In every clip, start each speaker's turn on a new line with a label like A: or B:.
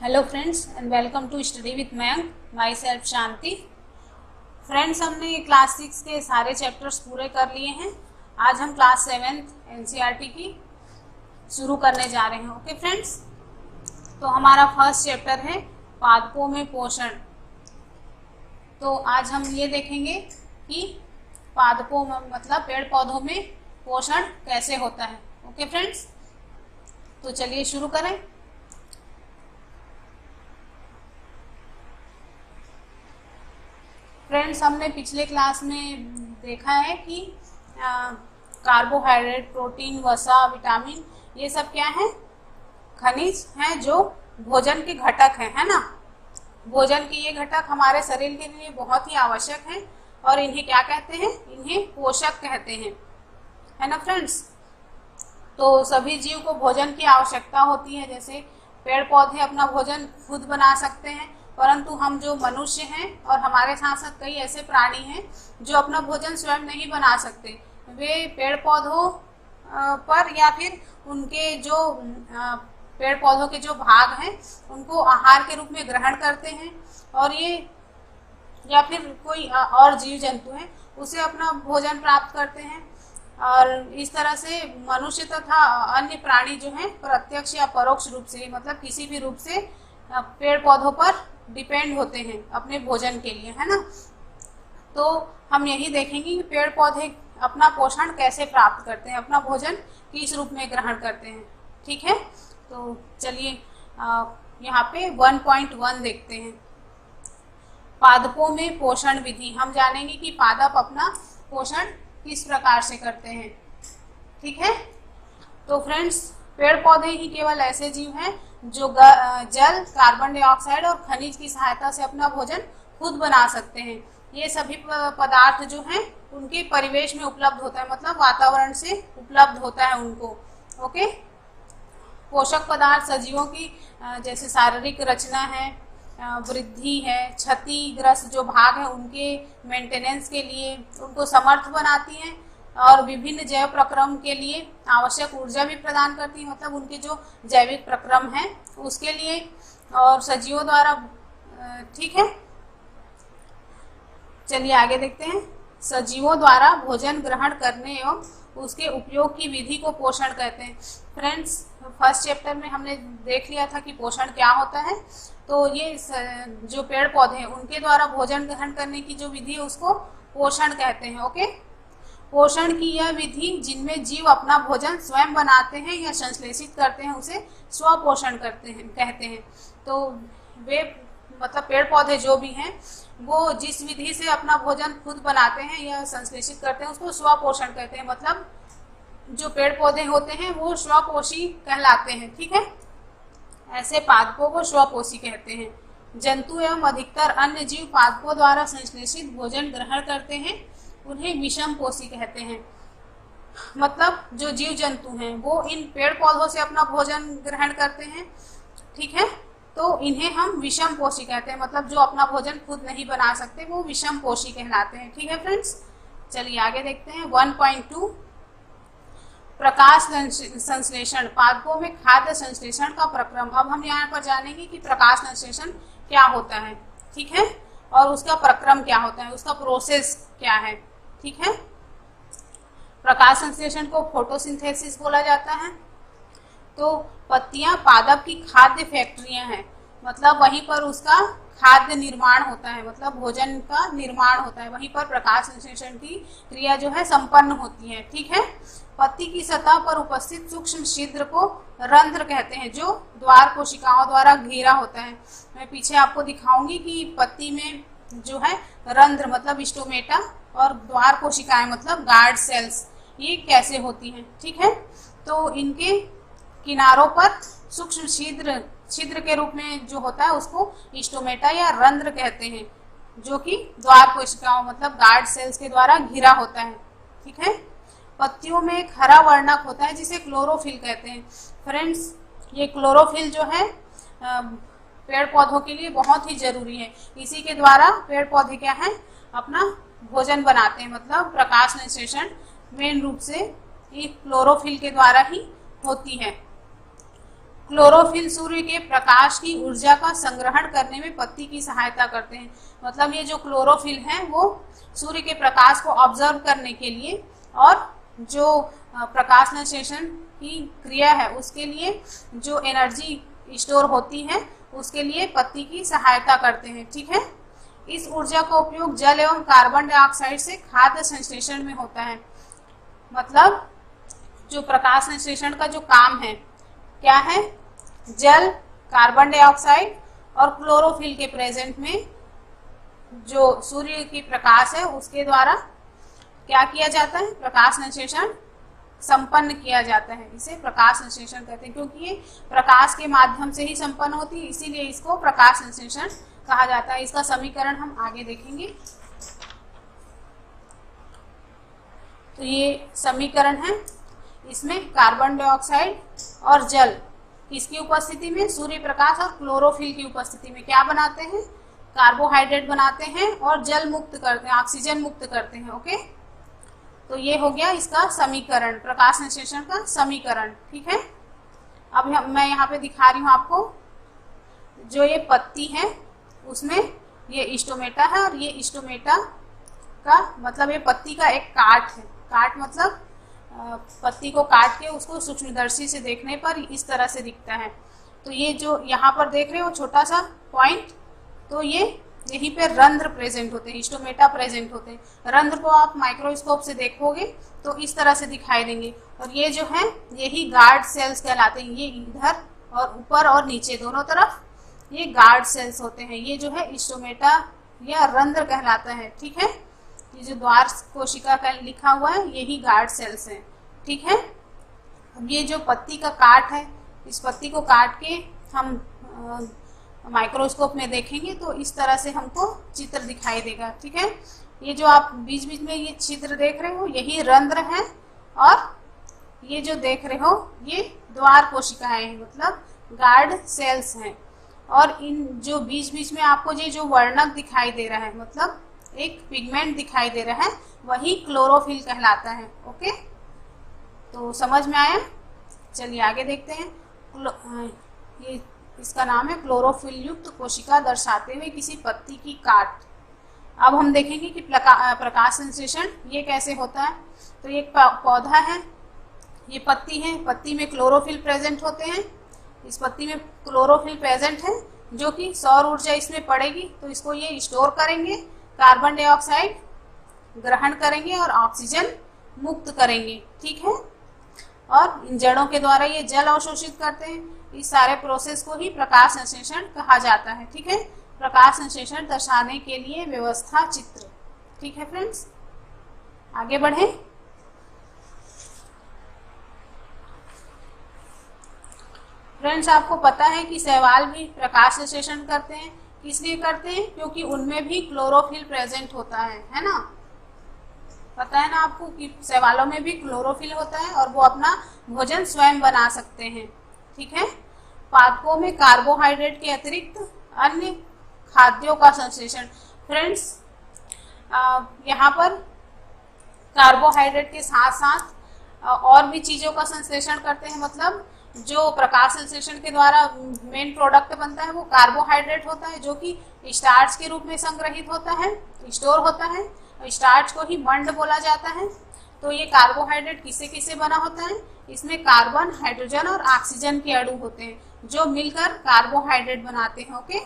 A: Hello friends and welcome to study with Mayank. Myself Shanti. Friends, हमने class 6 के सारे chapters पूरे कर लिए हैं। आज हम क्लास 7 एनसीईआरटी की शुरू करने जा रहे हैं। ओके फ्रेंड्स, तो हमारा फर्स्ट चैप्टर है पादपों में पोषण। तो आज हम ये देखेंगे कि पादपों में मतलब पेड़ पौधों में पोषण कैसे होता है। ओके फ्रेंड्स, तो चलिए शुरू करें। फ्रेंड्स, हमने पिछले क्लास में देखा है कि कार्बोहाइड्रेट, प्रोटीन, वसा, विटामिन ये सब क्या है? खनिज हैं जो भोजन के घटक हैं, है ना। भोजन के ये घटक हमारे शरीर के लिए बहुत ही आवश्यक हैं और इन्हें क्या कहते हैं? इन्हें पोषक कहते हैं, है ना फ्रेंड्स। तो सभी जीव को भोजन की आवश्यकता होती है। जैसे पेड़ पौधे अपना भोजन खुद बना सकते हैं, परंतु हम जो मनुष्य हैं और हमारे साथ साथ कई ऐसे प्राणी हैं जो अपना भोजन स्वयं नहीं बना सकते। वे पेड़ पौधों पर या फिर उनके जो पेड़ पौधों के जो भाग हैं उनको आहार के रूप में ग्रहण करते हैं, और ये या फिर कोई और जीव जंतु हैं उसे अपना भोजन प्राप्त करते हैं। और इस तरह से मनुष्य तथा अन्य प्राणी जो हैं प्रत्यक्ष या परोक्ष रूप से, मतलब किसी भी रूप से पेड़ पौधों पर डिपेंड होते हैं अपने भोजन के लिए, है ना। तो हम यही देखेंगे कि पेड़ पौधे अपना पोषण कैसे प्राप्त करते हैं, अपना भोजन किस रूप में ग्रहण करते हैं। ठीक है, तो चलिए यहाँ पे 1.1 देखते हैं। पादपों में पोषण विधि। हम जानेंगे कि पादप अपना पोषण किस प्रकार से करते हैं। ठीक है, तो फ्रेंड्स, पेड़ पौधे ही केवल ऐसे जीव हैं जो जल, कार्बन डाइऑक्साइड और खनिज की सहायता से अपना भोजन खुद बना सकते हैं। ये सभी पदार्थ जो हैं उनके परिवेश में उपलब्ध होता है, मतलब वातावरण से उपलब्ध होता है उनको। ओके, पोषक पदार्थ सजीवों की जैसे शारीरिक रचना है, वृद्धि है, क्षतिग्रस्त जो भाग है उनके मेंटेनेंस के लिए उनको समर्थ बनाती हैं, और विभिन्न जैव प्रक्रम के लिए आवश्यक ऊर्जा भी प्रदान करती है, मतलब उनके जो जैविक प्रक्रम है उसके लिए, और सजीवों द्वारा। ठीक है, चलिए आगे देखते हैं। सजीवों द्वारा भोजन ग्रहण करने एवं उसके उपयोग की विधि को पोषण कहते हैं। फ्रेंड्स, फर्स्ट चैप्टर में हमने देख लिया था कि पोषण क्या होता है। तो ये जो पेड़ पौधे हैं उनके द्वारा भोजन ग्रहण करने की जो विधि है उसको पोषण कहते हैं। ओके, पोषण की यह विधि जिनमें जीव अपना भोजन स्वयं बनाते हैं या संश्लेषित करते हैं उसे स्वपोषण कहते हैं। तो वे मतलब पेड़ पौधे जो भी हैं वो जिस विधि से अपना भोजन खुद बनाते हैं या संश्लेषित करते हैं उसको स्वपोषण कहते हैं। मतलब जो पेड़ पौधे होते हैं वो स्वपोषी कहलाते हैं। ठीक है, ऐसे पादपों को स्वपोषी कहते हैं। जंतु एवं अधिकतर अन्य जीव पादपों द्वारा संश्लेषित भोजन ग्रहण करते हैं, उन्हें विषम पोषी कहते हैं। मतलब जो जीव जंतु हैं वो इन पेड़ पौधों से अपना भोजन ग्रहण करते हैं। ठीक है, तो इन्हें हम विषम पोषी कहते हैं, मतलब जो अपना भोजन खुद नहीं बना सकते वो विषम पोषी कहलाते हैं। ठीक है फ्रेंड्स, चलिए आगे देखते हैं। 1.2 प्रकाश संश्लेषण। पादपों में खाद्य संश्लेषण का प्रक्रम। अब हम यहाँ पर जानेंगे कि प्रकाश संश्लेषण क्या होता है। ठीक है, और उसका प्रक्रम क्या होता है, उसका प्रोसेस क्या है। ठीक है, प्रकाश संश्लेषण को फोटोसिंथेसिस बोला जाता है। तो पत्तियां पादप की खाद्य फैक्ट्रियां हैं, मतलब वहीं पर उसका खाद्य निर्माण होता है, मतलब भोजन का निर्माण होता है, वहीं पर प्रकाश संश्लेषण की क्रिया जो है संपन्न होती है। ठीक है, पत्ती की सतह पर उपस्थित सूक्ष्म छिद्र को रंध्र कहते हैं, जो द्वार कोशिकाओं द्वारा घेरा होता है। मैं पीछे आपको दिखाऊंगी कि पत्ती में जो है रंध्र मतलब स्टोमेटा और द्वार कोशिकाएं मतलब गार्ड सेल्स ये कैसे होती हैं। ठीक है, तो इनके किनारों पर सूक्ष्म छिद्र के रूप में जो होता है उसको स्टोमेटा या रंध्र कहते हैं, जो कि द्वार कोशिकाओं मतलब गार्ड सेल्स के द्वारा घिरा होता है। ठीक है, पत्तियों में एक हरा वर्णक होता है जिसे क्लोरोफिल कहते हैं। फ्रेंड्स, ये क्लोरोफिल जो है पेड़ पौधों के लिए बहुत ही जरूरी है। इसी के द्वारा पेड़ पौधे क्या है अपना भोजन बनाते हैं, मतलब प्रकाश संश्लेषण मेन रूप से ये क्लोरोफिल के द्वारा ही होती है। क्लोरोफिल सूर्य के प्रकाश की ऊर्जा का संग्रहण करने में पत्ती की सहायता करते हैं। मतलब ये जो क्लोरोफिल है वो सूर्य के प्रकाश को ऑब्जर्व करने के लिए और जो प्रकाश संश्लेषण की क्रिया है उसके लिए जो एनर्जी स्टोर होती है उसके लिए पत्ती की सहायता करते हैं। ठीक है, इस ऊर्जा का उपयोग जल एवं कार्बन डाइऑक्साइड से खाद्य संश्लेषण में होता है। मतलब जो प्रकाश संश्लेषण का जो काम है क्या है, जल, कार्बन डाइऑक्साइड और क्लोरोफिल के प्रेजेंट में जो सूर्य की प्रकाश है उसके द्वारा क्या किया जाता है, प्रकाश संश्लेषण संपन्न किया जाता है। इसे प्रकाश संश्लेषण कहते हैं, क्योंकि ये प्रकाश के माध्यम से ही संपन्न होती है, इसीलिए इसको प्रकाश संश्लेषण कहा जाता है। इसका समीकरण हम आगे देखेंगे। तो ये समीकरण है, इसमें कार्बन डाइऑक्साइड और जल किसकी उपस्थिति में, सूर्य प्रकाश और क्लोरोफिल की उपस्थिति में क्या बनाते हैं, कार्बोहाइड्रेट बनाते हैं और जल मुक्त करते हैं, ऑक्सीजन मुक्त करते हैं। ओके, तो ये हो गया इसका समीकरण, प्रकाश संश्लेषण का समीकरण। ठीक है, अब मैं यहाँ पे दिखा रही हूँ आपको, जो ये पत्ती है उसमें ये स्टोमेटा है और ये स्टोमेटा का मतलब ये पत्ती का एक काट है। काट मतलब पत्ती को काट के उसको सूक्ष्मदर्शी से देखने पर इस तरह से दिखता है। तो ये जो यहाँ पर देख रहे हो छोटा सा पॉइंट, तो ये यहीं पे रंध्र प्रेजेंट होते हैं, स्टोमेटा प्रेजेंट होते हैं। रंध्र को आप माइक्रोस्कोप से देखोगे तो इस तरह से दिखाई देंगे। और ये जो है यही गार्ड सेल्स कहलाते हैं। ये इधर और ऊपर और नीचे दोनों तरफ ये गार्ड सेल्स होते हैं। ये जो है स्टोमेटा या रंध्र कहलाता है। ठीक है, ये जो द्वार कोशिका का लिखा हुआ है यही गार्ड सेल्स हैं। ठीक है, अब ये जो पत्ती का काट है, इस पत्ती को काट के हम माइक्रोस्कोप में देखेंगे तो इस तरह से हमको चित्र दिखाई देगा। ठीक है, ये जो आप बीच बीच में ये चित्र देख रहे हो यही रंध्र है और ये जो देख रहे हो ये द्वार कोशिकाएं हैं, मतलब गार्ड सेल्स हैं। और इन जो बीच बीच में आपको ये जो वर्णक दिखाई दे रहा है, मतलब एक पिगमेंट दिखाई दे रहा है, वही क्लोरोफिल कहलाता है। ओके, तो समझ में आया? चलिए आगे देखते हैं। ये इसका नाम है क्लोरोफिल युक्त कोशिका दर्शाते हुए किसी पत्ती की काट। अब हम देखेंगे कि प्रकाश संश्लेषण ये कैसे होता है। तो ये एक पौधा है, ये पत्ती है, पत्ती में क्लोरोफिल प्रेजेंट होते हैं। इस पत्ती में क्लोरोफिल प्रेजेंट है जो कि सौर ऊर्जा इसमें पड़ेगी तो इसको ये स्टोर करेंगे, कार्बन डाइऑक्साइड ग्रहण करेंगे और ऑक्सीजन मुक्त करेंगे। ठीक है, और इन जड़ों के द्वारा ये जल अवशोषित करते हैं। इस सारे प्रोसेस को ही प्रकाश संश्लेषण कहा जाता है। ठीक है, प्रकाश संश्लेषण दर्शाने के लिए व्यवस्था चित्र। ठीक है फ्रेंड्स, आगे बढ़े। फ्रेंड्स, आपको पता है कि शैवाल भी प्रकाश संश्लेषण करते हैं। किस लिए करते हैं? क्योंकि उनमें भी क्लोरोफिल प्रेजेंट होता है ना। पता है ना आपको कि शैवालों में भी क्लोरोफिल होता है और वो अपना भोजन स्वयं बना सकते हैं। ठीक है, पादपों में कार्बोहाइड्रेट के अतिरिक्त अन्य खाद्यों का संश्लेषण। फ्रेंड्स, यहाँ पर कार्बोहाइड्रेट के साथ साथ और भी चीजों का संश्लेषण करते हैं। मतलब जो प्रकाश संश्लेषण के द्वारा मेन प्रोडक्ट बनता है वो कार्बोहाइड्रेट होता है, जो कि स्टार्च के रूप में संग्रहित होता है, स्टोर होता है। स्टार्च को ही मंड बोला जाता है। तो ये कार्बोहाइड्रेट किससे किससे बना होता है? इसमें कार्बन, हाइड्रोजन और ऑक्सीजन के अणु होते हैं जो मिलकर कार्बोहाइड्रेट बनाते हैं। ओके,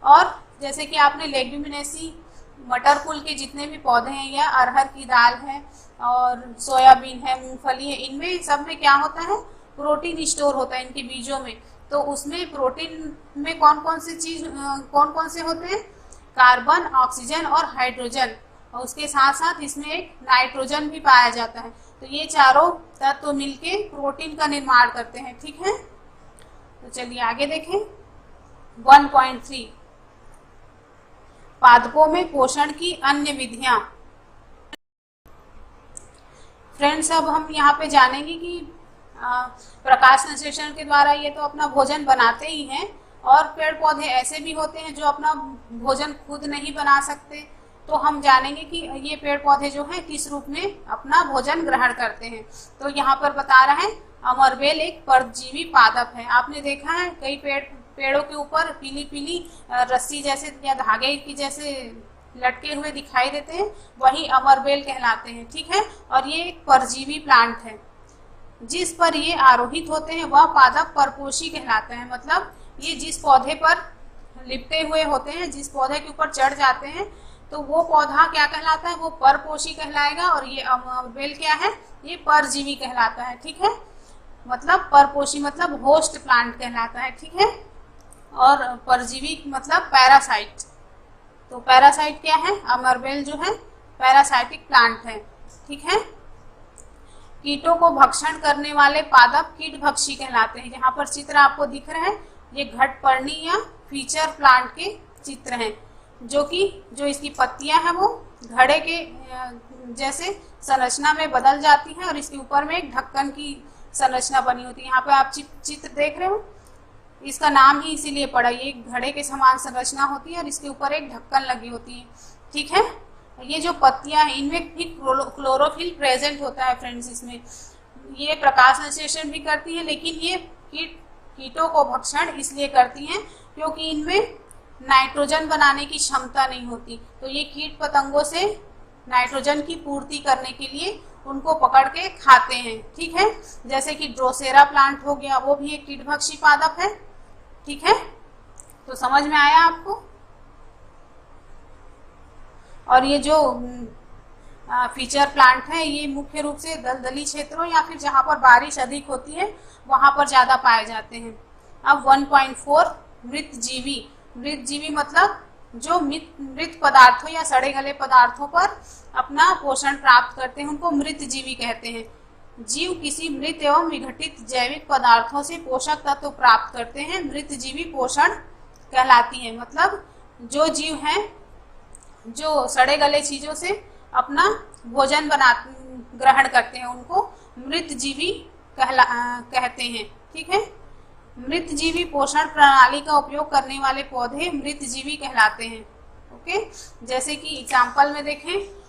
A: और जैसे कि आपने लेग्यूमिनेसी मटर कुल के जितने भी पौधे हैं या अरहर की दाल है और सोयाबीन है, मूंगफली है, इनमें सब में क्या होता है? प्रोटीन स्टोर होता है इनके बीजों में। तो उसमें प्रोटीन में कौन कौन से होते हैं? कार्बन, ऑक्सीजन और हाइड्रोजन, और उसके साथ साथ इसमें एक नाइट्रोजन भी पाया जाता है। तो ये चारों तत्व मिलके प्रोटीन का निर्माण करते हैं। ठीक है, तो चलिए आगे देखें। 1.3 पादपों में पोषण की अन्य विधियां। फ्रेंड्स, अब हम यहाँ पे जानेंगे कि प्रकाश संश्लेषण के द्वारा ये तो अपना भोजन बनाते ही हैं, और पेड़ पौधे ऐसे भी होते हैं जो अपना भोजन खुद नहीं बना सकते। तो हम जानेंगे कि ये पेड़ पौधे जो हैं किस रूप में अपना भोजन ग्रहण करते हैं। तो यहाँ पर बता रहा है अमरबेल एक परजीवी पादप है। आपने देखा है कई पेड़ों के ऊपर पीली पीली रस्सी जैसे या धागे की जैसे लटके हुए दिखाई देते हैं, वही अमरबेल कहलाते हैं। ठीक है, और ये एक परजीवी प्लांट है। जिस पर ये आरोहित होते हैं वह पादप परपोषी कहलाता है। मतलब ये जिस पौधे पर लिपटे हुए होते हैं, जिस पौधे के ऊपर चढ़ जाते हैं, तो वो पौधा क्या कहलाता है, वो परपोषी कहलाएगा। और ये अमरबेल क्या है, ये परजीवी कहलाता है। ठीक है, मतलब परपोषी मतलब होस्ट प्लांट कहलाता है। ठीक है, और परजीवी मतलब पैरासाइट। तो पैरासाइट क्या है, अमरबेल जो है पैरासाइटिक प्लांट है। ठीक है, कीटों को भक्षण करने वाले पादप कीटभक्षी कहलाते हैं। यहाँ पर चित्र आपको दिख रहे हैं, ये घटपर्णी या फीचर प्लांट के चित्र हैं, जो इसकी पत्तियां हैं वो घड़े के जैसे संरचना में बदल जाती हैं और इसके ऊपर में एक ढक्कन की संरचना बनी होती है। यहाँ पे आप चित्र देख रहे हो, इसका नाम ही इसीलिए पड़ा, ये घड़े के समान संरचना होती है और इसके ऊपर एक ढक्कन लगी होती है। ठीक है, ये जो पत्तियां हैं इनमें भी क्लोरोफिल प्रेजेंट होता है फ्रेंड्स। इसमें ये प्रकाश संश्लेषण भी करती है, लेकिन ये कीटों को भक्षण इसलिए करती हैं क्योंकि इनमें नाइट्रोजन बनाने की क्षमता नहीं होती। तो ये कीट पतंगों से नाइट्रोजन की पूर्ति करने के लिए उनको पकड़ के खाते हैं। ठीक है, जैसे कि ड्रोसेरा प्लांट हो गया, वो भी एक कीटभक्षी पादप है। ठीक है, तो समझ में आया आपको। और ये जो फीचर प्लांट है ये मुख्य रूप से दलदली क्षेत्रों या फिर जहां पर बारिश अधिक होती है वहां पर ज्यादा पाए जाते हैं। अब 1.4 मृतजीवी। मृतजीवी मतलब जो मृत पदार्थों या सड़े गले पदार्थों पर अपना पोषण प्राप्त करते हैं, उनको मृतजीवी कहते हैं। जीव किसी मृत एवं विघटित जैविक पदार्थों से पोषक तत्व प्राप्त करते हैं, मृतजीवी पोषण कहलाती है। मतलब जो जीव हैं जो सड़े गले चीजों से अपना भोजन ग्रहण करते हैं, उनको मृतजीवी कहते हैं। ठीक है, मृतजीवी पोषण प्रणाली का उपयोग करने वाले पौधे मृतजीवी कहलाते हैं। ओके, जैसे कि एग्जाम्पल में देखें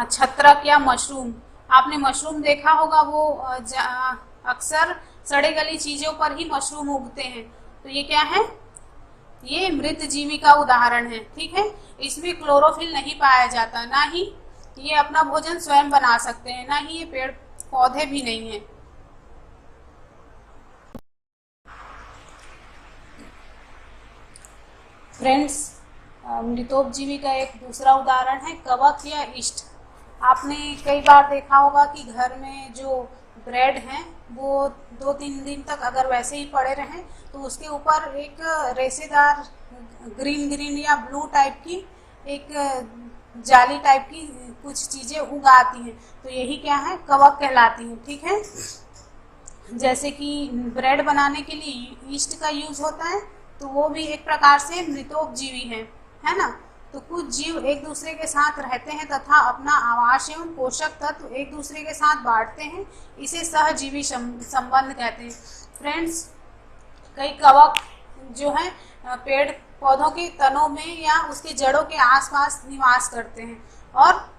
A: छत्रक या मशरूम। आपने मशरूम देखा होगा, वो अक्सर सड़े गली चीजों पर ही मशरूम उगते हैं। तो ये क्या है, ये मृतजीवी का उदाहरण है। ठीक है, इसमें क्लोरोफिल नहीं पाया जाता, ना ही ये अपना भोजन स्वयं बना सकते हैं, ना ही ये पेड़ पौधे भी नहीं है। फ्रेंड्स, मृतोपजीवी का एक दूसरा उदाहरण है कवक या ईस्ट। आपने कई बार देखा होगा कि घर में जो ब्रेड हैं वो 2-3 दिन तक अगर वैसे ही पड़े रहें तो उसके ऊपर एक रेशेदार ग्रीन या ब्लू टाइप की एक जाली टाइप की कुछ चीजें उग आती हैं। तो यही क्या है, कवक कहलाती हैं। ठीक है, जैसे कि ब्रेड बनाने के लिए ईस्ट का यूज होता है, तो वो भी एक प्रकार से मृतोपजीवी है ना। तो कुछ जीव एक दूसरे के साथ रहते हैं तथा अपना आवास एवं पोषक तत्व एक दूसरे के साथ बांटते हैं, इसे सहजीवी संबंध कहते हैं। फ्रेंड्स, कई कवक जो है पेड़ पौधों के तनों में या उसके जड़ों के आसपास निवास करते हैं, और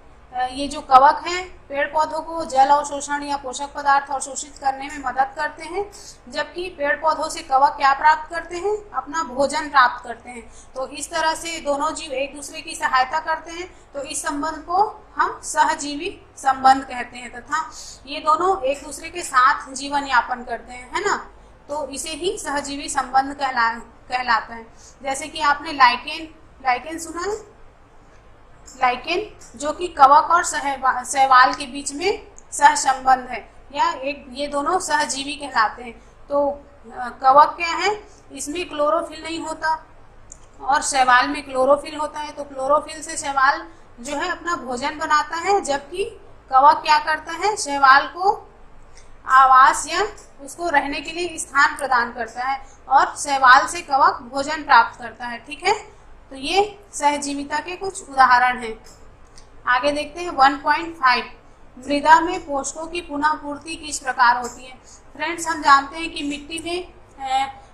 A: ये जो कवक हैं पेड़ पौधों को जल अवशोषण या पोषक पदार्थ अवशोषित करने में मदद करते हैं, जबकि पेड़ पौधों से कवक क्या प्राप्त करते हैं, अपना भोजन प्राप्त करते हैं। तो इस तरह से दोनों जीव एक दूसरे की सहायता करते हैं, तो इस संबंध को हम सहजीवी संबंध कहते हैं, तथा ये दोनों एक दूसरे के साथ जीवन यापन करते हैं, है ना। तो इसे ही सहजीवी संबंध कहलाता है। जैसे कि आपने लाइकेन सुना है, लाइकेन जो कि कवक और शैवाल के बीच में सहसंबंध है, या ये दोनों सहजीवी कहलाते हैं। तो कवक क्या है, इसमें क्लोरोफिल नहीं होता और शैवाल में क्लोरोफिल होता है। तो क्लोरोफिल से शैवाल जो है अपना भोजन बनाता है, जबकि कवक क्या करता है, शैवाल को आवास या उसको रहने के लिए स्थान प्रदान करता है, और शैवाल से कवक भोजन प्राप्त करता है। ठीक है, तो ये सहजीविता के कुछ उदाहरण हैं। आगे देखते हैं 1.5 मृदा में पोषकों की पुनः पूर्ति किस प्रकार होती है। फ्रेंड्स, हम जानते हैं कि मिट्टी में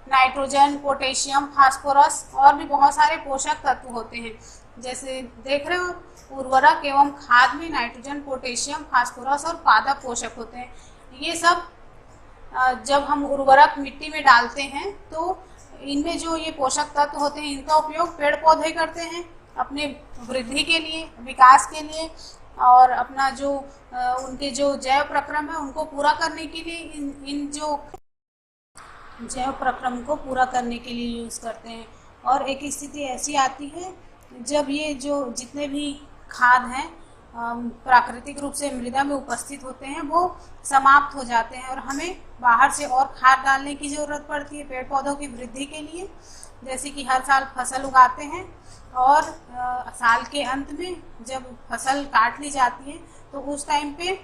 A: नाइट्रोजन, पोटेशियम, फास्फोरस और भी बहुत सारे पोषक तत्व होते हैं। जैसे देख रहे हो उर्वरक एवं खाद में नाइट्रोजन, पोटेशियम, फास्फोरस और पादप पोषक होते हैं। ये सब जब हम उर्वरक मिट्टी में डालते हैं तो इनमें जो ये पोषक तत्व होते हैं इनका उपयोग पेड़ पौधे करते हैं अपने वृद्धि के लिए, विकास के लिए, और अपना जो उनके जो जैव प्रक्रम है उनको पूरा करने के लिए इन जो जैव प्रक्रम को पूरा करने के लिए यूज़ करते हैं। और एक स्थिति ऐसी आती है जब ये जो जितने भी खाद हैं प्राकृतिक रूप से मृदा में उपस्थित होते हैं वो समाप्त हो जाते हैं और हमें बाहर से और खाद डालने की ज़रूरत पड़ती है पेड़ पौधों की वृद्धि के लिए। जैसे कि हर साल फसल उगाते हैं और साल के अंत में जब फसल काट ली जाती है तो उस टाइम पे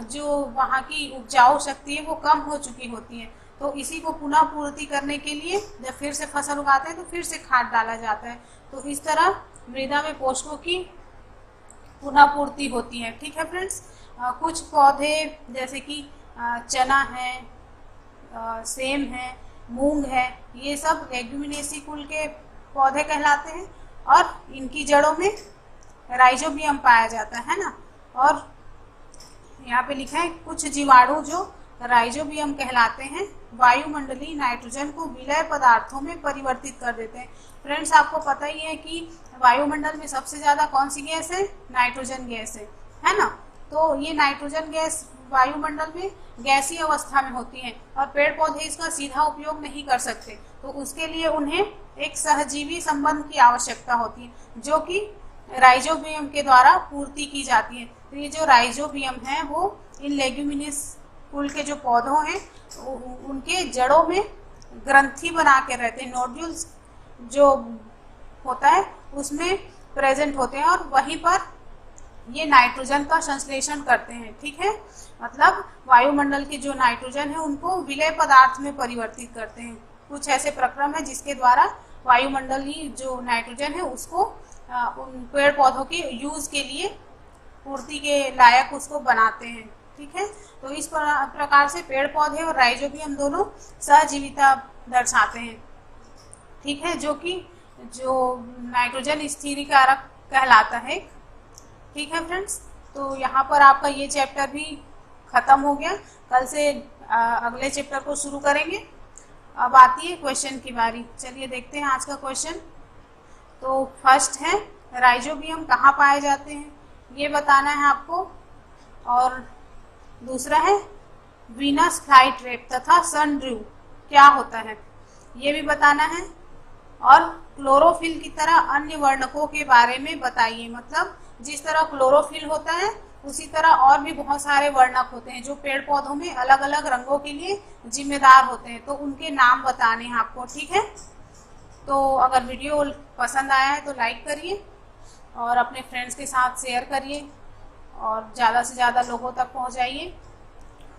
A: जो वहाँ की उपजाऊ शक्ति है वो कम हो चुकी होती है, तो इसी को पुनः पूर्ति करने के लिए जब फिर से फसल उगाते हैं तो फिर से खाद डाला जाता है। तो इस तरह मृदा में पोषकों की पुनः पूर्ति होती है। ठीक है फ्रेंड्स, कुछ पौधे जैसे कि चना है, सेम है, मूंग है, ये सब लेग्यूमिनेसी कुल के पौधे कहलाते हैं और इनकी जड़ों में राइजोबियम पाया जाता है ना। और यहाँ पे लिखा है कुछ जीवाणु जो राइजोबियम कहलाते हैं वायुमंडलीय नाइट्रोजन को विलय पदार्थों में परिवर्तित कर देते हैं। फ्रेंड्स, आपको पता ही है कि वायुमंडल में सबसे ज़्यादा कौन सी गैस है? नाइट्रोजन गैस है ना। तो ये नाइट्रोजन गैस वायुमंडल में गैसीय अवस्था में होती है और पेड़ पौधे इसका सीधा उपयोग नहीं कर सकते, तो उसके लिए उन्हें एक सहजीवी संबंध की आवश्यकता होती है जो कि राइजोबियम के द्वारा पूर्ति की जाती है। तो ये जो राइजोबियम है वो इन लेग्यूमिनेस कुल के जो पौधों हैं उनके जड़ों में ग्रंथि बना के रहते हैं, नोड्यूल्स जो होता है उसमें प्रेजेंट होते हैं और वहीं पर ये नाइट्रोजन का संश्लेषण करते हैं। ठीक है, मतलब वायुमंडल के जो नाइट्रोजन है उनको विलय पदार्थ में परिवर्तित करते हैं। कुछ ऐसे प्रक्रम है जिसके द्वारा वायुमंडलीय जो नाइट्रोजन है उसको उन पेड़ पौधों के यूज के लिए पूर्ति के लायक उसको बनाते हैं। ठीक है, तो इस प्रकार से पेड़ पौधे और राइजोबियम दोनों सहजीविता दर्शाते हैं। ठीक है, जो कि जो नाइट्रोजन स्थिरीकारक कहलाता है। ठीक है फ्रेंड्स, तो यहाँ पर आपका ये चैप्टर भी खत्म हो गया। कल से अगले चैप्टर को शुरू करेंगे। अब आती है क्वेश्चन की बारी। चलिए देखते हैं आज का क्वेश्चन। तो फर्स्ट है राइजोबियम कहाँ पाए जाते हैं ये बताना है आपको, और दूसरा है वीनस फ्लाईट्रैप तथा सनड्यू क्या होता है ये भी बताना है, और क्लोरोफिल की तरह अन्य वर्णकों के बारे में बताइए। मतलब जिस तरह क्लोरोफिल होता है उसी तरह और भी बहुत सारे वर्णक होते हैं जो पेड़ पौधों में अलग अलग रंगों के लिए जिम्मेदार होते हैं, तो उनके नाम बताने हैं आपको। ठीक है, तो अगर वीडियो पसंद आया है तो लाइक करिए और अपने फ्रेंड्स के साथ शेयर करिए और ज़्यादा से ज़्यादा लोगों तक पहुंचाइए।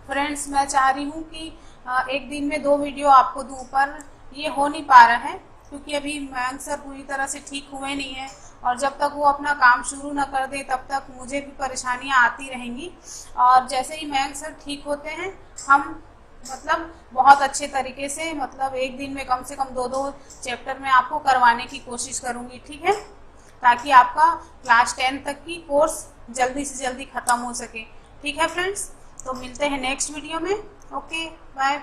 A: फ्रेंड्स, मैं चाह रही हूँ कि एक दिन में 2 वीडियो आपको दूँ, पर ये हो नहीं पा रहा है क्योंकि अभी मयंक सर पूरी तरह से ठीक हुए नहीं है और जब तक वो अपना काम शुरू न कर दे तब तक मुझे भी परेशानियाँ आती रहेंगी। और जैसे ही मयंक सर ठीक होते हैं हम मतलब बहुत अच्छे तरीके से मतलब एक दिन में कम से कम 2-2 चैप्टर में आपको करवाने की कोशिश करूँगी। ठीक है, ताकि आपका क्लास 10 तक की कोर्स जल्दी से जल्दी ख़त्म हो सके। ठीक है फ्रेंड्स, तो मिलते हैं नेक्स्ट वीडियो में। Okay, bye.